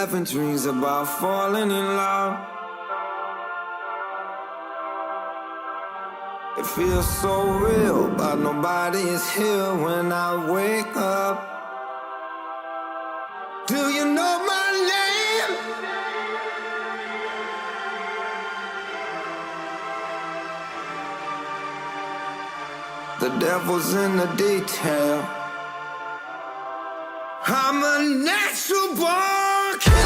having dreams about falling in love. It feels so real, but nobody is here when I wake up. Do you know my name? The devil's in the detail. I'm a natural born killer.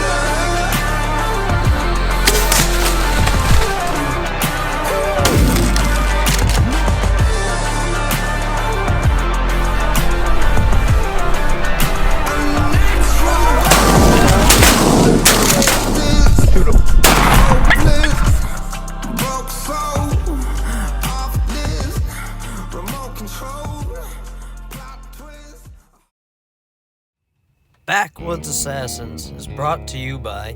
Backwoods Assassins is brought to you by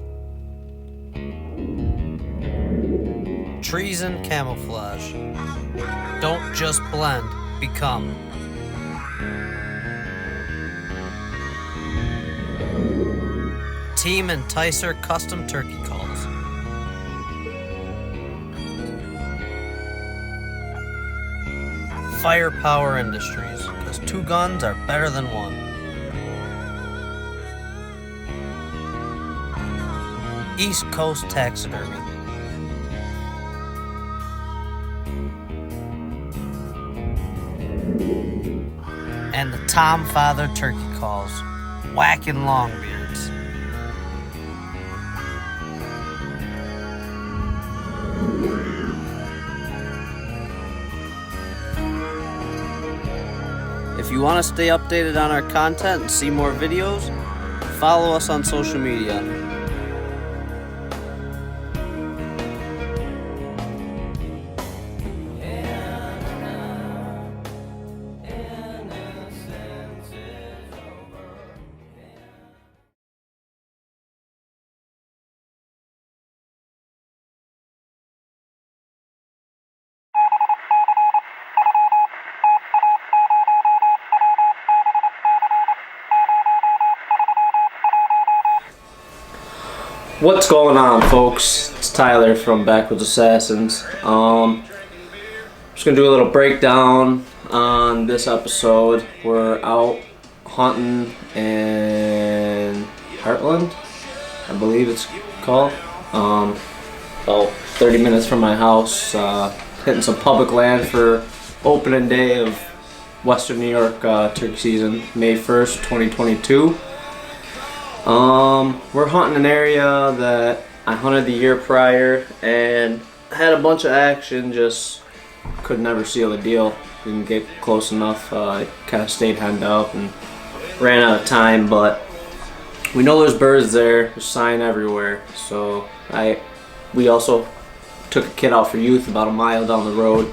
Trees and Camouflage. Don't just blend, become. Team Enticer Custom Turkey Calls. Firepower Industries, because 2 guns are better than 1. East Coast Taxidermy. And the Tom Father Turkey Calls, whacking longbeards. If you want to stay updated on our content and see more videos, follow us on social media. What's going on, folks? It's Tyler from Backwoods Assassins. Just gonna do a little breakdown on this episode. We're out hunting in Heartland, I believe it's called. About 30 minutes from my house, hitting some public land for opening day of Western New York turkey season, May 1st, 2022. We're hunting an area that I hunted the year prior and had a bunch of action, just could never seal the deal. Didn't get close enough. I kind of stayed henned up and ran out of time, but we know there's birds there. There's sign everywhere. So we also took a kid out for youth about a mile down the road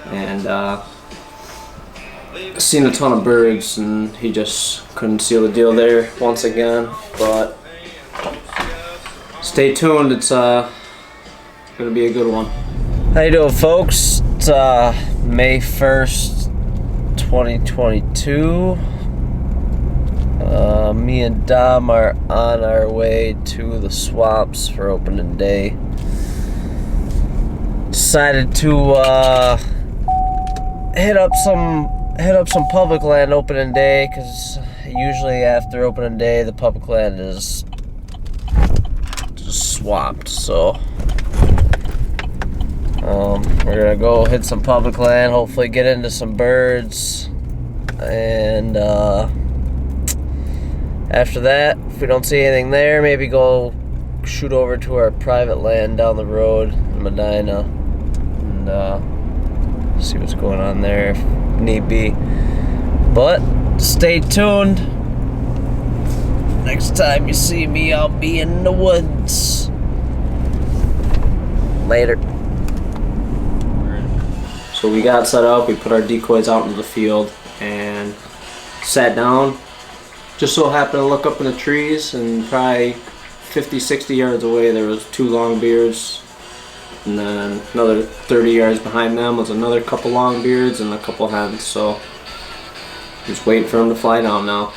and seen a ton of birds, and he just couldn't seal the deal there once again. But stay tuned, it's gonna be a good one. How you doing, folks? It's May 1st, 2022. Me and Dom are on our way to the swamps for opening day. Decided to hit up some public land opening day, because usually after opening day the public land is just swamped. So we're gonna go hit some public land, hopefully get into some birds, and after that, if we don't see anything there, maybe go shoot over to our private land down the road in Medina and see what's going on there if need be. But stay tuned. Next time you see me, I'll be in the woods. Later. So we got set up, we put our decoys out into the field and sat down. Just so happened to look up in the trees, and probably 50-60 yards away there was 2 longbeards, and then another 30 yards behind them was another couple longbeards and a couple hens. So just waiting for them to fly down now.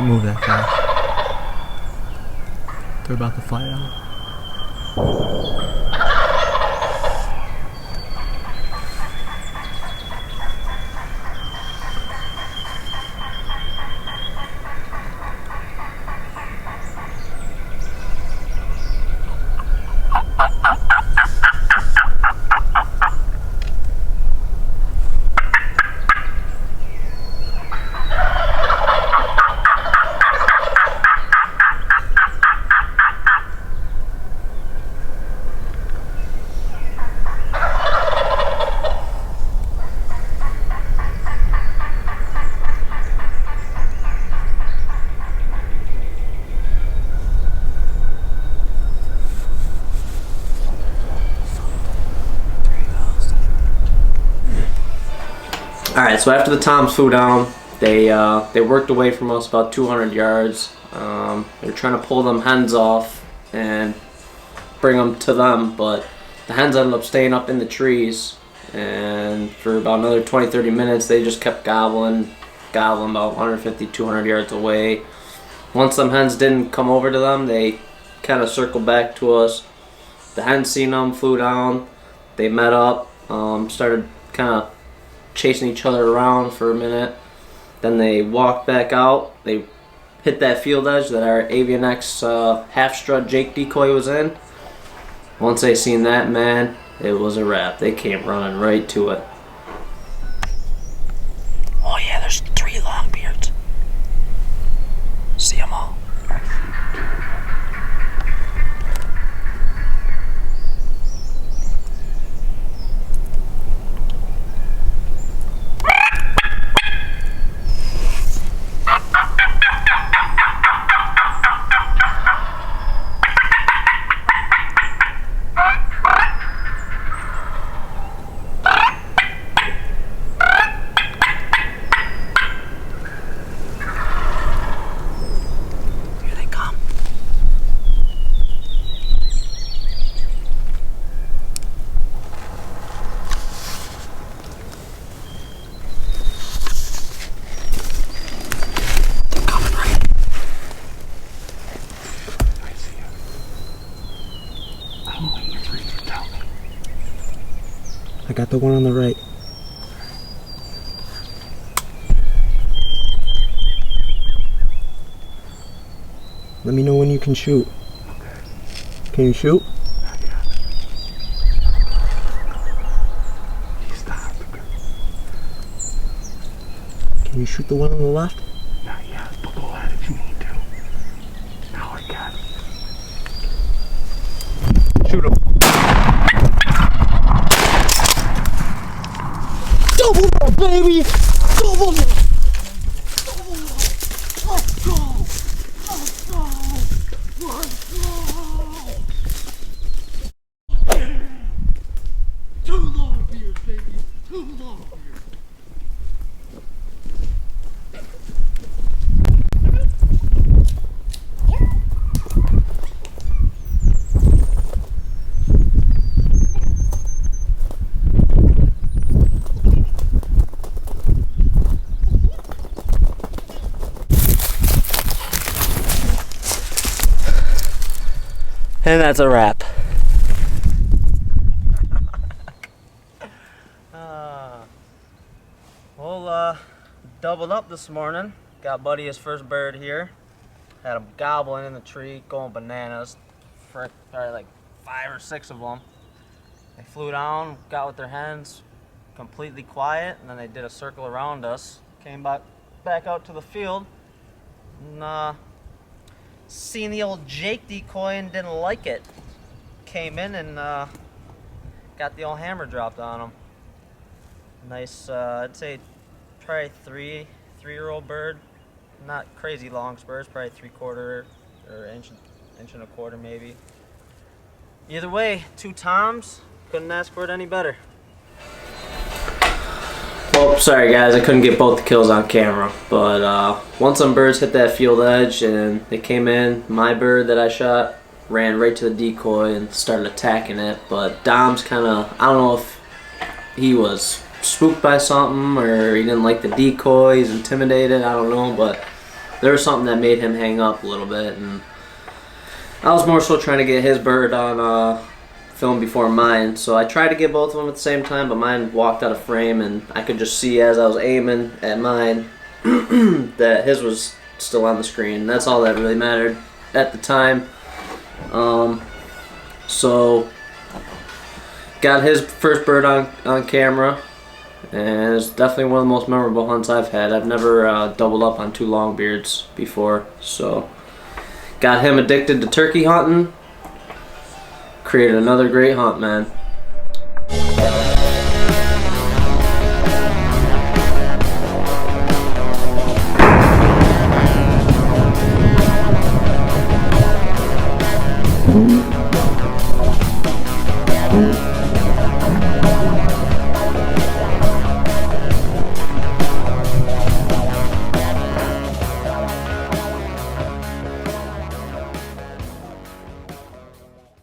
can't move that fast. They're about to fly out. Alright, so after the toms flew down, they worked away from us about 200 yards. They were trying to pull them hens off and bring them to them, but the hens ended up staying up in the trees, and for about another 20-30 minutes they just kept gobbling about 150-200 yards away. Once them hens didn't come over to them, they kind of circled back to us. The hens seen them, flew down, they met up, started kind of chasing each other around for a minute. Then they walked back out. They hit that field edge that our Avian X half strut Jake decoy was in. Once they seen that, man, it was a wrap. They came running right to it. Oh yeah, there's 3 longbeards. See them all. I got the one on the right. Let me know when you can shoot. Okay. Can you shoot? Not yet. He stopped. Can you shoot the one on the left? Not yet, but go ahead if you need to. Now I got it. Shoot him. Double up, baby! Double up! Double up! Let's go! Let's go! Let's go! Two long beers, baby! Two long beers! And that's a wrap. We'll doubled up this morning. Got Buddy his first bird here. Had him gobbling in the tree, going bananas. For probably like 5 or 6 of them. They flew down, got with their hens, completely quiet, and then they did a circle around us. Came back out to the field, and seen the old Jake decoy and didn't like it. Came in and got the old hammer dropped on him. Nice, I'd say probably three-year-old bird. Not crazy long spurs, probably 3/4 or inch and a quarter maybe. Either way, 2 toms. Couldn't ask for it any better. Well, sorry guys, I couldn't get both the kills on camera, but once some birds hit that field edge and they came in, my bird that I shot ran right to the decoy and started attacking it, but Dom's kind of, I don't know if he was spooked by something or he didn't like the decoy, he's intimidated, I don't know, but there was something that made him hang up a little bit, and I was more so trying to get his bird on film before mine. So I tried to get both of them at the same time, but mine walked out of frame, and I could just see as I was aiming at mine that his was still on the screen. That's all that really mattered at the time. So got his first bird on camera, and it's definitely one of the most memorable hunts I've had. I've never doubled up on 2 longbeards before, so got him addicted to turkey hunting. Created another great hunt, man.